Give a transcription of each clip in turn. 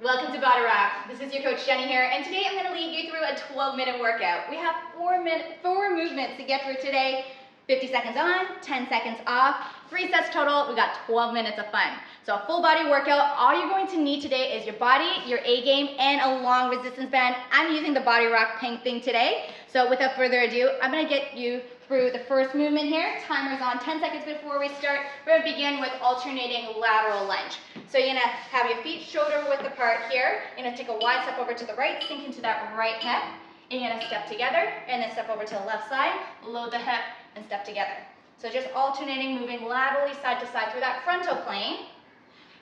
Welcome to BodyRock. This is your coach Jenny here, and today I'm going to lead you through a 12-minute workout. We have four movements to get through today. 50 seconds on, 10 seconds off, 3 sets total. We got 12 minutes of fun. So a full body workout. All you're going to need today is your body, your A game, and a long resistance band. I'm using the BodyRock pink thing today. So without further ado, I'm going to get you through the first movement here. Timer's on 10 seconds before we start. We're going to begin with alternating lateral lunge. So you're going to have your feet shoulder width apart here. You're going to take a wide step over to the right, sink into that right hip. And you're going to step together and then step over to the left side, load the hip, and step together. So just alternating, moving laterally side to side through that frontal plane.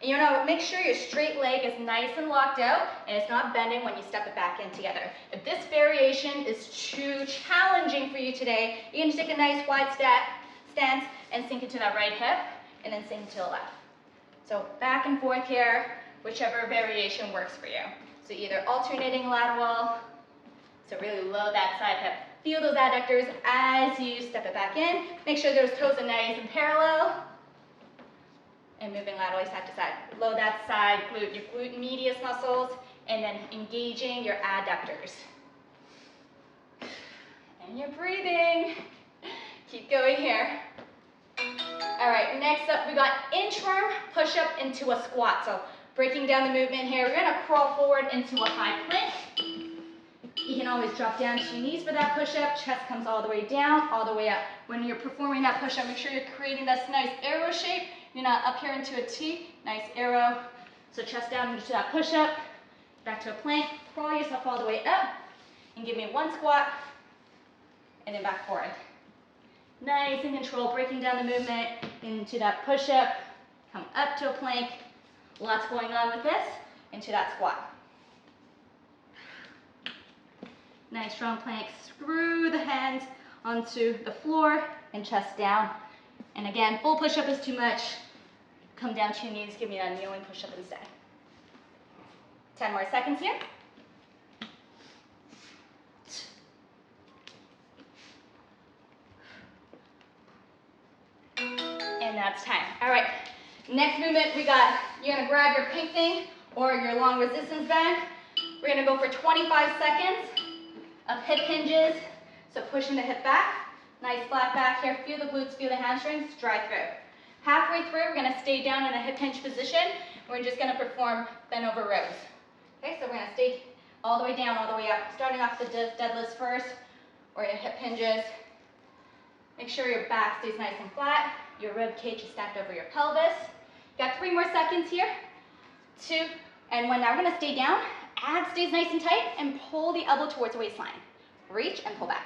And you want to make sure your straight leg is nice and locked out and it's not bending when you step it back in together. If this variation is too challenging for you today, you're going to take a nice wide stance and sink into that right hip and then sink to the left. So back and forth here, whichever variation works for you. So either alternating lateral, so really load that side hip. Feel those adductors as you step it back in. Make sure those toes are nice and parallel. And moving laterally side to side. Load that side glute, your glute medius muscles, and then engaging your adductors. And you're breathing. Keep going here. All right, next up we got inchworm push-up into a squat. So breaking down the movement here, we're gonna crawl forward into a high plank. You can always drop down to your knees for that push-up. Chest comes all the way down, all the way up. When you're performing that push-up, make sure you're creating this nice arrow shape. You're not up here into a T, nice arrow. So chest down into that push-up, back to a plank, crawl yourself all the way up, and give me one squat, and then back forward. Nice and controlled, breaking down the movement into that push-up, come up to a plank. Lots going on with this, into that squat. Nice strong plank, screw the hands onto the floor and chest down. And again, full push-up is too much. Come down to your knees, give me that kneeling push-up instead. 10 more seconds here. And that's time. All right, next movement we got, you're gonna grab your pink thing or your long resistance band. We're gonna go for 25 seconds of hip hinges. So pushing the hip back, nice flat back here, feel the glutes, feel the hamstrings, drive through. Halfway through, we're gonna stay down in a hip hinge position. We're just gonna perform bent over rows. Okay, so we're gonna stay all the way down, all the way up. Starting off the deadlifts first, or your hip hinges. Make sure your back stays nice and flat. Your rib cage is stacked over your pelvis. Got 3 more seconds here. 2, and when now we're gonna stay down, abs stays nice and tight, and pull the elbow towards waistline. Reach and pull back.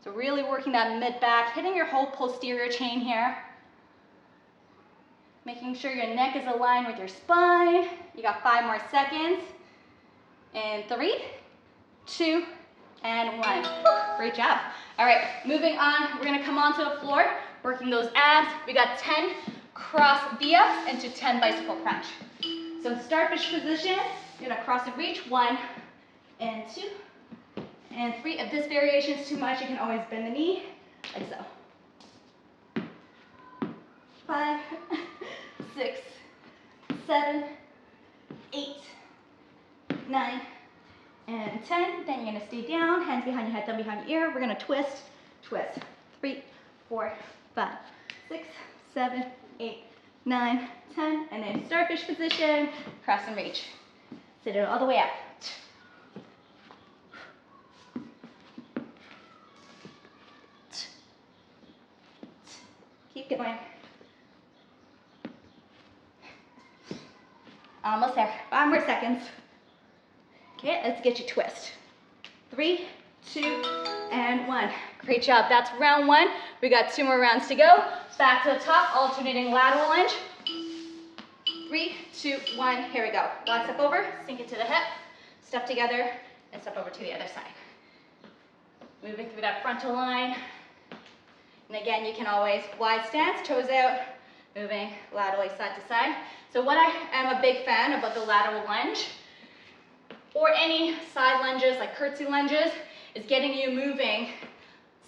So really working that mid-back, hitting your whole posterior chain here. Making sure your neck is aligned with your spine. You got 5 more seconds. And 3, 2, and 1. Great job. All right, moving on. We're gonna come onto the floor, working those abs. We got 10 cross V-ups into 10 bicycle crunch. So starfish position, you're gonna cross and reach. 1 and 2. And 3, if this variation is too much, you can always bend the knee, like so. 5, 6, 7, 8, 9, and 10. Then you're gonna stay down, hands behind your head, thumb behind your ear. We're gonna twist, twist. 3, 4, 5, 6, 7, 8, 9, 10. And then starfish position, cross and reach. Sit it all the way up. Keep going. Almost there. 5 more seconds. Okay, let's get you twist. 3, 2, and 1. Great job. That's round 1. We got 2 more rounds to go. Back to the top, alternating lateral lunge. 3, 2, 1. Here we go. One step over, sink into the hip, step together, and step over to the other side. Moving through that frontal line. And again, you can always wide stance, toes out, moving laterally side to side. So what I am a big fan about the lateral lunge, or any side lunges like curtsy lunges, is getting you moving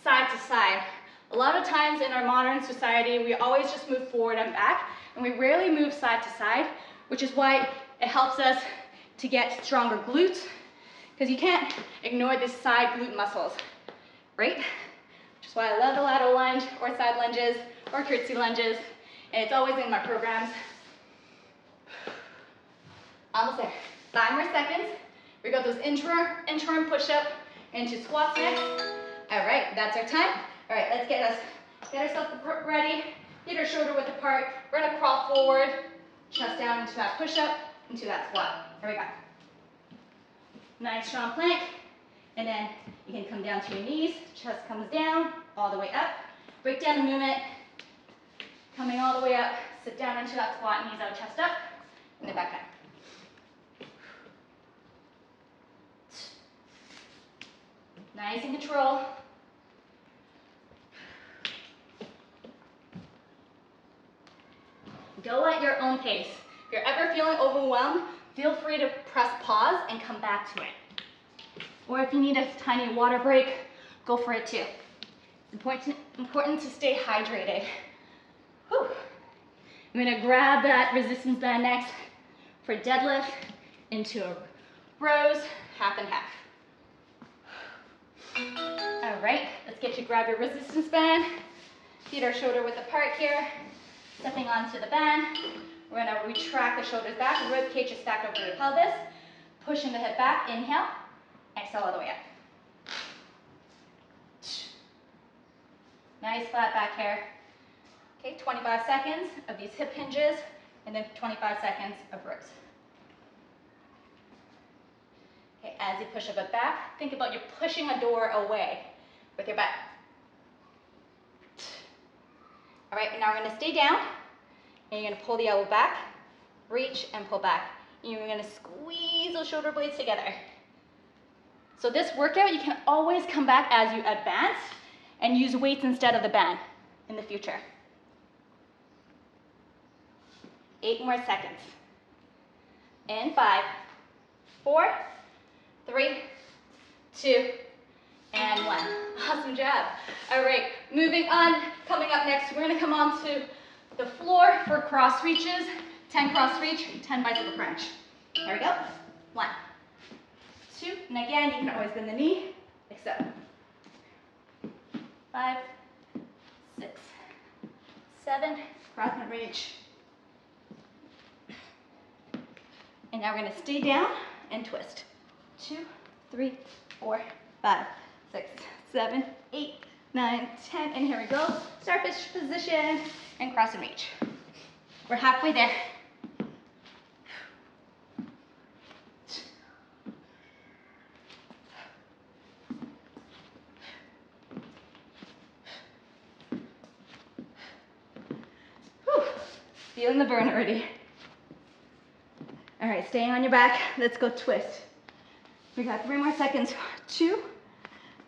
side to side A lot of times in our modern society, we always just move forward and back, and we rarely move side to side, which is why it helps us to get stronger glutes, because you can't ignore the side glute muscles, right? Which is why I love the lateral lunge or side lunges or curtsy lunges, and it's always in my programs. Almost there. 5 more seconds. We got those interim push-up into squats next. All right, that's our time. All right, let's get ourselves ready. Get our shoulder width apart. We're gonna crawl forward, chest down into that push-up, into that squat. Here we go. Nice strong plank. And then you can come down to your knees. Chest comes down, all the way up. Break down the movement. Coming all the way up. Sit down into that squat, knees out, chest up, and then back down. Nice and control. Go at your own pace. If you're ever feeling overwhelmed, feel free to press pause and come back to it. Or if you need a tiny water break, go for it too. It's important to stay hydrated. Whew. I'm gonna grab that resistance band next for deadlift into a rows, half and half. All right, let's get you grab your resistance band. Feet are shoulder width apart here. Stepping onto the band. We're gonna retract the shoulders back. Rib cage is stacked over the pelvis. Pushing the hip back, inhale. Exhale all the way up. Nice flat back here. Okay, 25 seconds of these hip hinges, and then 25 seconds of rows. Okay, as you push a bit back, think about you pushing a door away with your back. All right, now we're gonna stay down, and you're gonna pull the elbow back, reach and pull back. And you're gonna squeeze those shoulder blades together. So this workout, you can always come back as you advance and use weights instead of the band in the future. 8 more seconds. And 5, 4, 3, 2, and 1. Awesome job. All right, moving on. Coming up next, we're gonna come onto the floor for cross reaches. 10 cross reach, 10 bicycle crunch. Here we go. 1, 2, and again, you can always bend the knee, like so. 5, 6, 7, cross and reach. And now we're gonna stay down and twist. 2, 3, 4, 5, 6, 7, 8, 9, 10, and here we go. Starfish position and cross and reach. We're halfway there. Whew. Feeling the burn already. All right, staying on your back, let's go twist. We got 3 more seconds. 2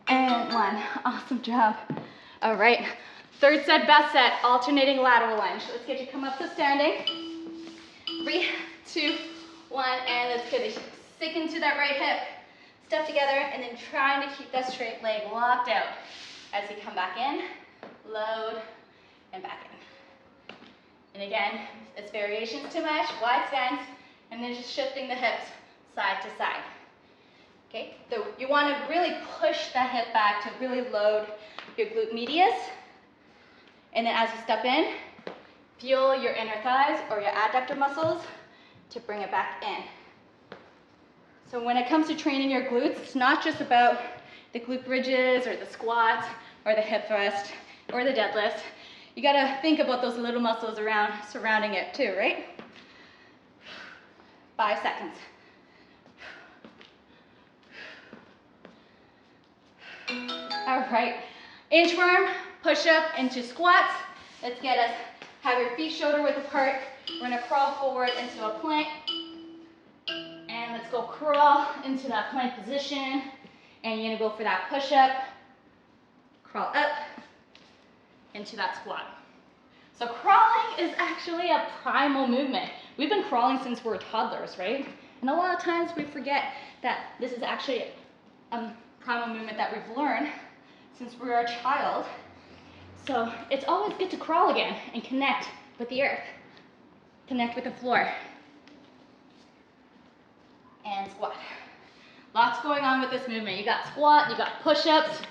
and 1. Awesome job. All right, third set, best set, alternating lateral lunge. Let's get you come up to standing. 3, 2, 1, and let's get it sink into that right hip. Step together, and then trying to keep that straight leg locked out. As you come back in, load, and back in. And again, it's variations too much, wide stance, and then just shifting the hips side to side. Okay, so you want to really push that hip back to really load your glute medius. And then as you step in, feel your inner thighs or your adductor muscles to bring it back in. So when it comes to training your glutes, it's not just about the glute bridges or the squats or the hip thrust or the deadlift. You got to think about those little muscles around surrounding it too, right? 5 seconds. All right, inchworm, push up into squats. Let's get us, have your feet shoulder width apart. We're gonna crawl forward into a plank. And let's go crawl into that plank position. And you're gonna go for that push up, crawl up into that squat. So crawling is actually a primal movement. We've been crawling since we were toddlers, right? And a lot of times we forget that this is actually a primal movement that we've learned since we were a child. So it's always good to crawl again and connect with the earth, connect with the floor. And squat. Lots going on with this movement. You got squat, you got push-ups,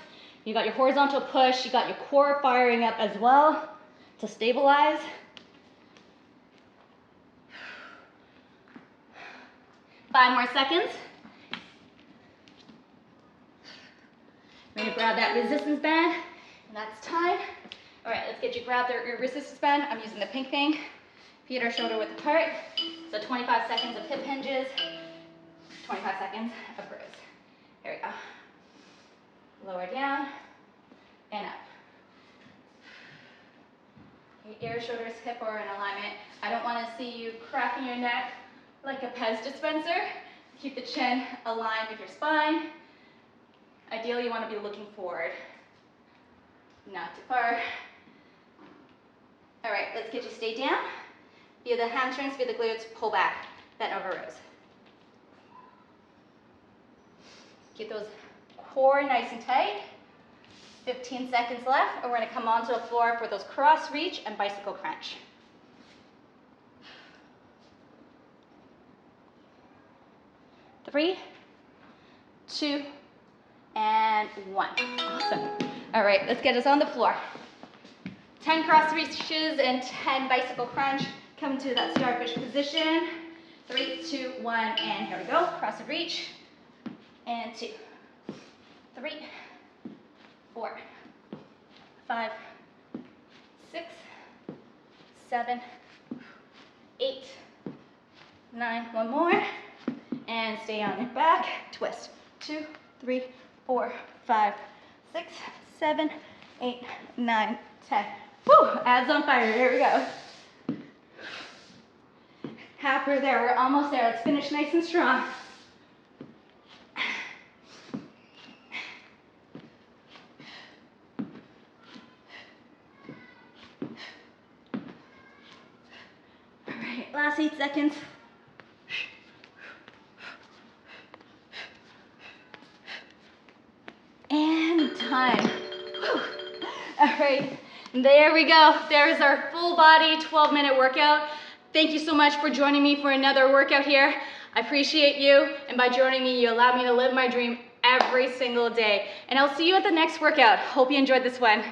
you got your horizontal push, you got your core firing up as well to stabilize. Five more seconds. We're gonna grab that resistance band, and that's time. All right, let's get you grab your resistance band. I'm using the pink thing. Feet are shoulder width apart. So 25 seconds of hip hinges, 25 seconds of rows. Here we go. Lower down and up. Keep your shoulders, hip are in alignment. I don't want to see you cracking your neck like a Pez dispenser. Keep the chin aligned with your spine. Ideally, you want to be looking forward, not too far. All right, let's get you stay down. Feel the hamstrings, feel the glutes, pull back, bend over rows. Keep those core nice and tight. 15 seconds left, and we're gonna come onto the floor for those cross reach and bicycle crunch. Three, 2, and 1. Awesome. All right, let's get us on the floor. 10 cross reaches and 10 bicycle crunch. Come to that starfish position. 3, 2, 1, and here we go. Cross and reach. And 2, 3, 4, 5, 6, 7, 8, 9. One more. And stay on your back. Twist. 2, 3, 4, 5, 6, 7, 8, 9, 10. Woo! Abs on fire. Here we go. Halfway there. We're almost there. Let's finish nice and strong. All right. Last 8 seconds. And time. Whew. All right, there we go. There's our full body 12-minute workout. Thank you so much for joining me for another workout here. I appreciate you, and by joining me, you allow me to live my dream every single day. And I'll see you at the next workout. Hope you enjoyed this one.